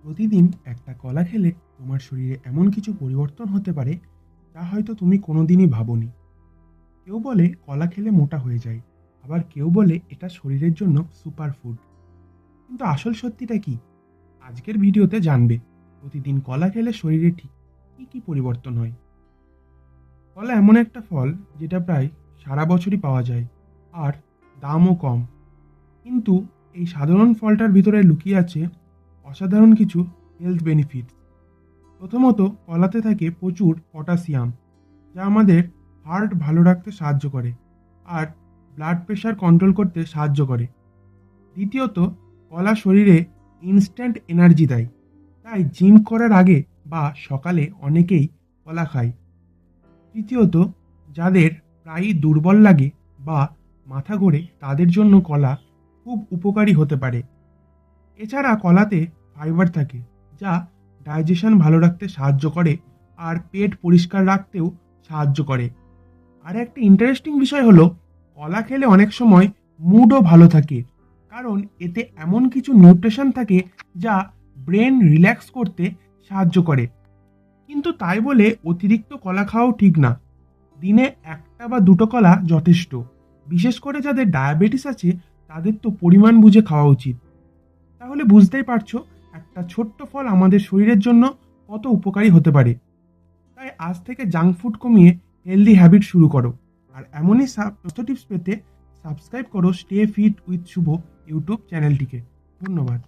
প্রতিদিন একটা কলা খেলে তোমার শরীরে এমন কিছু পরিবর্তন হতে পারে যা হয়তো তুমি কোনোদিনই ভাবোনি। কেউ বলে কলা খেলে মোটা হয়ে যায়, আবার কেউ বলে এটা শরীরের জন্য সুপার ফুড। কিন্তু আসল সত্যিটা কি? আজকের ভিডিওতে জানবে প্রতিদিন কলা খেলে শরীরে ঠিক কী কী পরিবর্তন হয়। কলা এমন একটা ফল যেটা প্রায় সারা বছরই পাওয়া যায়, আর দামও কম। কিন্তু এই সাধারণ ফলটার ভিতরে লুকিয়ে আছে অসাধারণ কিছু হেলথ বেনিফিট। প্রথমত, কলাতে থাকে প্রচুর পটাশিয়াম, যা আমাদের হার্ট ভালো রাখতে সাহায্য করে আর ব্লাড প্রেশার কন্ট্রোল করতে সাহায্য করে। দ্বিতীয়ত, কলা শরীরে ইনস্ট্যান্ট এনার্জি দেয়, তাই জিম করার আগে বা সকালে অনেকেই কলা খায়। তৃতীয়ত, যাদের প্রায়ই দুর্বল লাগে বা মাথা ঘোরে তাদের জন্য কলা খুব উপকারী হতে পারে। এছাড়া কলাতে ফাইবার থাকে, যা ডাইজেশন ভালো রাখতে সাহায্য করে আর পেট পরিষ্কার রাখতেও সাহায্য করে। আর একটা ইন্টারেস্টিং বিষয় হলো, কলা খেলে অনেক সময় মুডও ভালো থাকে, কারণ এতে এমন কিছু নিউট্রিশন থাকে যা ব্রেন রিল্যাক্স করতে সাহায্য করে। কিন্তু তাই বলে অতিরিক্ত কলা খাওয়াও ঠিক না। দিনে একটা বা দুটো কলা যথেষ্ট। বিশেষ করে যাদের ডায়াবেটিস আছে তাদের তো পরিমাণ বুঝে খাওয়া উচিত। তাহলে বুঝতেই পারছো একটা ছোট্ট ফল আমাদের শরীরের জন্য কত উপকারী হতে পারে। তাই আজ থেকে জাঙ্ক ফুড কমিয়ে হেলদি হ্যাবিট শুরু করো। আর এমনই স্বাস্থ্য টিপস পেতে সাবস্ক্রাইব করো stay fit with Shubho YouTube চ্যানেলটিকে। ধন্যবাদ।